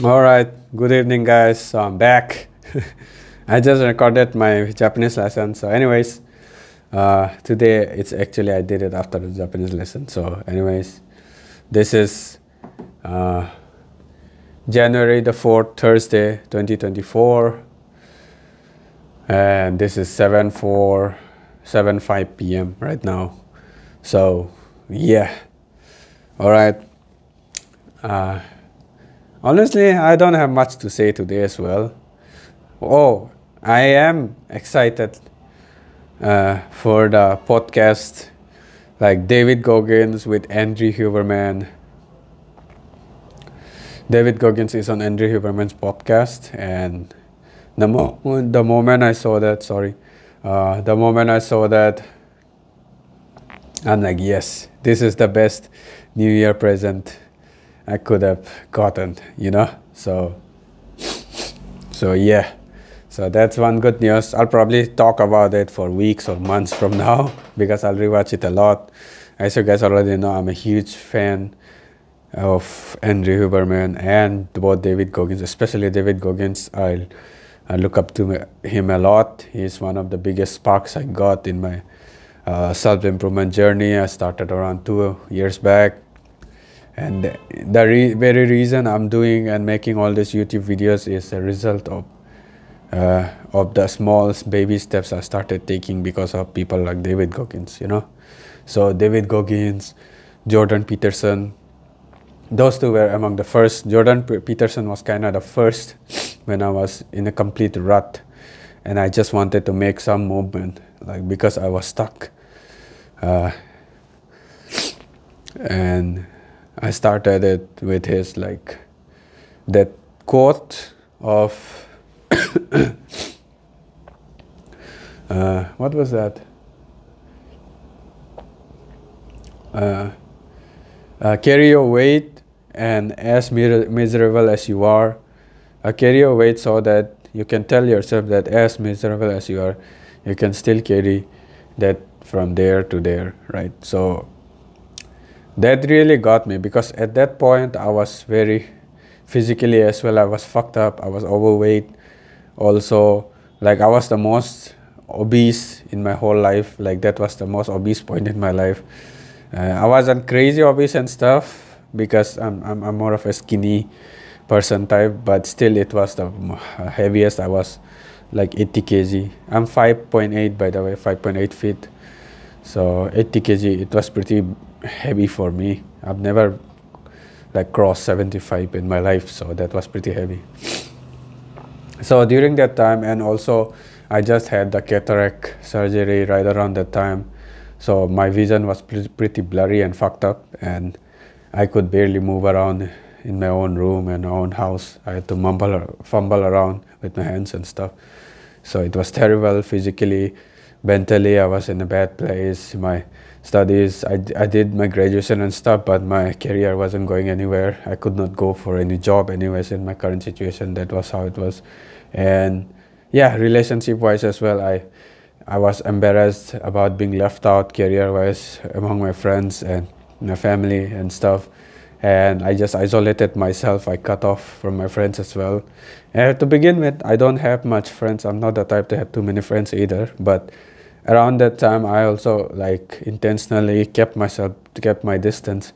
All right, good evening, guys. So I'm back. I just recorded my Japanese lesson. So, anyways, today it's actually I did it after the Japanese lesson. So, anyways, this is uh, January the 4th, Thursday, 2024, and this is 7:05 p.m. right now. So, yeah, all right. Uh, Honestly, I don't have much to say today as well. Oh, I am excited for the podcast like David Goggins with Andrew Huberman. David Goggins is on Andrew Huberman's podcast, and the moment I saw that, the moment I saw that, I'm like, yes, this is the best New Year present I could have gotten, So yeah. So that's one good news. I'll probably talk about it for weeks or months from now because I'll rewatch it a lot. As you guys already know, I'm a huge fan of Andrew Huberman and both David Goggins, especially David Goggins. I look up to him a lot. He's one of the biggest sparks I got in my self-improvement journey. I started around 2 years back. And the very reason I'm doing and making all these YouTube videos is a result of the small baby steps I started taking because of people like David Goggins, So David Goggins, Jordan Peterson, those two were among the first. Jordan Peterson was kind of the first when I was in a complete rut, and I just wanted to make some movement, like because I was stuck, and I started it with his that quote of what was that? Carry your weight, and as miserable as you are, carry your weight so that you can tell yourself that as miserable as you are, you can still carry that from there to there, right? So that really got me because at that point I was very physically as well. I was fucked up. I was overweight. Also, I was the most obese in my whole life. Like that was the most obese point in my life. I wasn't crazy obese and stuff because I'm more of a skinny person type, but still it was the heaviest. I was like 80 kg. I'm 5.8 by the way, 5.8 feet. So 80 kg, it was pretty heavy for me. I've never crossed 75 in my life, so that was pretty heavy. So during that time, and also I just had the cataract surgery right around that time, so my vision was pretty blurry and fucked up, and I could barely move around in my own room and my own house. I had to fumble around with my hands and stuff. So it was terrible physically. Mentally, I was in a bad place. My studies, I did my graduation and stuff, but my career wasn't going anywhere. I could not go for any job anyways in my current situation. That was how it was. And yeah, relationship wise as well, I was embarrassed about being left out career wise among my friends and my family and stuff. And I just isolated myself. I cut off from my friends as well. And to begin with, I don't have much friends. I'm not the type to have too many friends either, but around that time I also intentionally kept my distance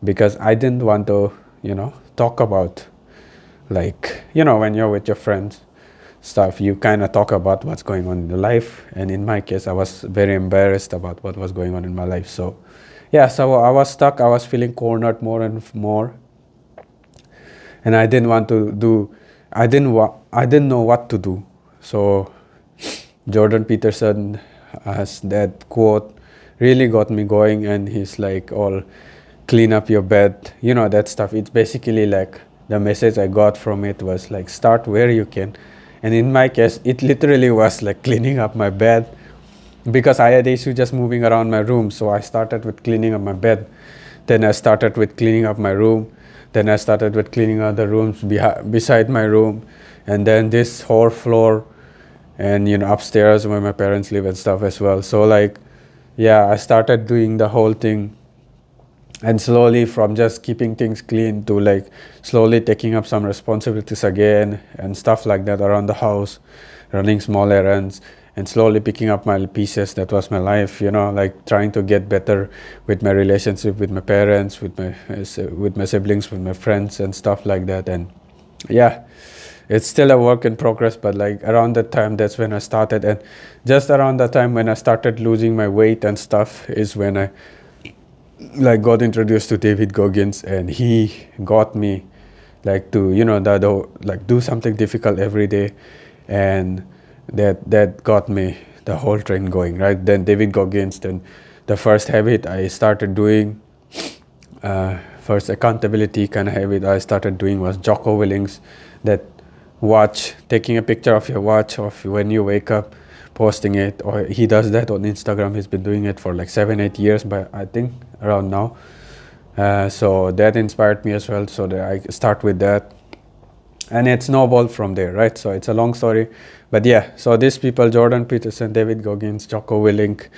because I didn't want to talk about when you're with your friends stuff, you kind of talk about what's going on in your life, and in my case I was very embarrassed about what was going on in my life. So yeah, so I was stuck. I was feeling cornered more and more, and I didn't know what to do. So Jordan Peterson has that quote really got me going, and he's like, all clean up your bed, that stuff. It's basically the message I got from it was start where you can. And in my case, it literally was cleaning up my bed because I had issue just moving around my room. So I started with cleaning up my bed. Then I started with cleaning up my room. Then I started with cleaning up the rooms beside my room. And then this whole floor and, upstairs where my parents live and stuff as well. So yeah, I started doing the whole thing And slowly, from just keeping things clean to like slowly taking up some responsibilities again and stuff like that around the house, running small errands, and slowly picking up my pieces. That was my life, like trying to get better with my relationship with my parents, with my siblings, with my friends and stuff like that. And yeah, it's still a work in progress, but like around that time, that's when I started. And just around that time when I started losing my weight and stuff is when I like got introduced to David Goggins, and he got me like to like do something difficult every day, and that got me the whole train going, right? Then David Goggins, then the first habit I started doing, first accountability kind of habit I started doing was Jocko Willings, that watch, taking a picture of your watch of when you wake up, posting it. Or he does that on Instagram. He's been doing it for like 7-8 years, but I think around now. So that inspired me as well, so that I start with that, and it snowballed from there, right? So it's a long story, but yeah, so these people, Jordan Peterson, David Goggins, Jocko Willink,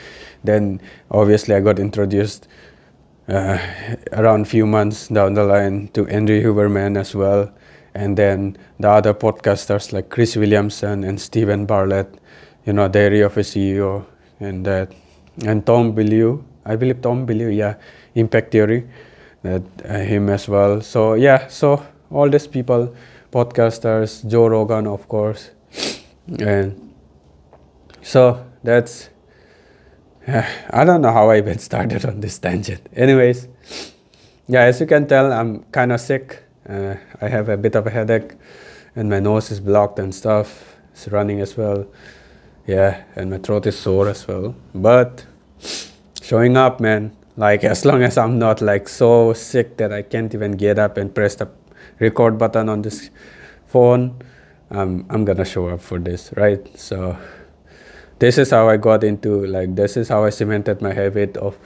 then obviously I got introduced around few months down the line to Henry Huberman as well, and then the other podcasters like Chris Williamson and Stephen Bartlett, Diary of a CEO, and Tom Bilyeu, I believe Tom Bilyeu, yeah, Impact Theory, that him as well. So yeah, so all these people, podcasters, Joe Rogan, of course, and so that's I don't know how I even started on this tangent. Anyways, yeah, as you can tell, I'm kind of sick. I have a bit of a headache, and my nose is blocked and stuff. It's running as well. Yeah, and my throat is sore as well. But showing up, man. Like, as long as I'm not like so sick that I can't even get up and press the record button on this phone, I'm gonna show up for this, right? So this is how I got into, like, this is how I cemented my habit of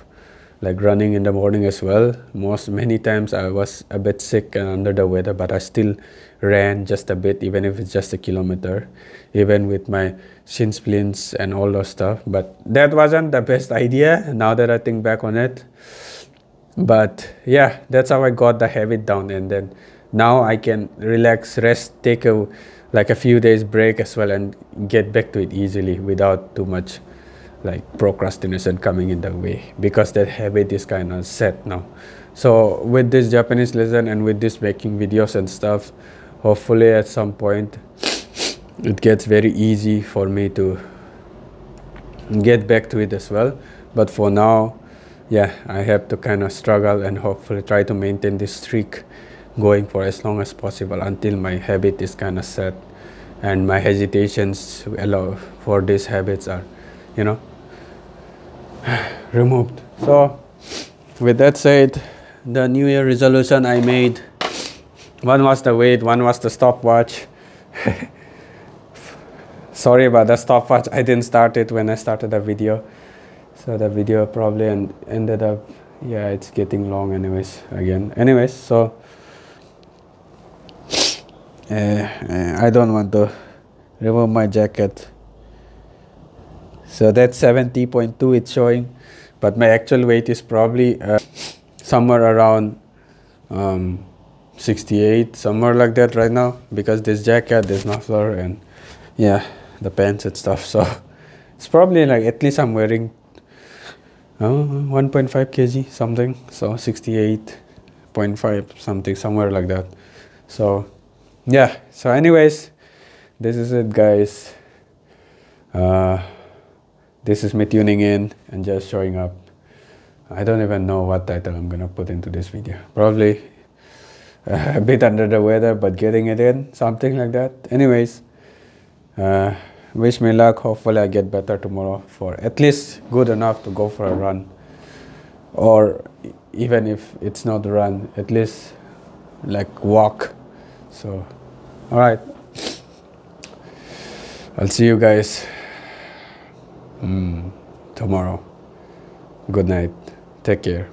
like running in the morning as well. Many times I was a bit sick and under the weather, but I still ran just a bit, even if it's just a kilometer, even with my shin splints and all those stuff. But that wasn't the best idea now that I think back on it. But yeah, that's how I got the habit down, and then now I can relax, rest, take a few days break as well, and get back to it easily without too much like procrastination coming in the way, because that habit is kind of set now. So with this Japanese lesson and with this making videos and stuff, hopefully at some point it gets very easy for me to get back to it as well. But for now, yeah, I have to kind of struggle and hopefully try to maintain this streak going for as long as possible until my habit is kind of set and my hesitations for these habits are removed. So with that said, the New Year resolution I made, one was the weight, one was the stopwatch. Sorry about the stopwatch, I didn't start it when I started the video, so the video probably ended up, yeah, it's getting long anyways so I don't want to remove my jacket. So that's 70.2 it's showing, but my actual weight is probably somewhere around 68, somewhere like that right now, because this jacket, this muffler, and yeah, the pants and stuff. So it's probably like, at least I'm wearing 1.5 kg something, so 68.5 something, somewhere like that. So yeah, so anyways, this is it, guys. This is me tuning in and just showing up. I don't even know what title I'm gonna put into this video. Probably a bit under the weather, but getting it in, something like that. Anyways, wish me luck. Hopefully I get better tomorrow, for at least good enough to go for a run, or even if it's not a run, at least like walk. So all right, I'll see you guys tomorrow. Good night, take care.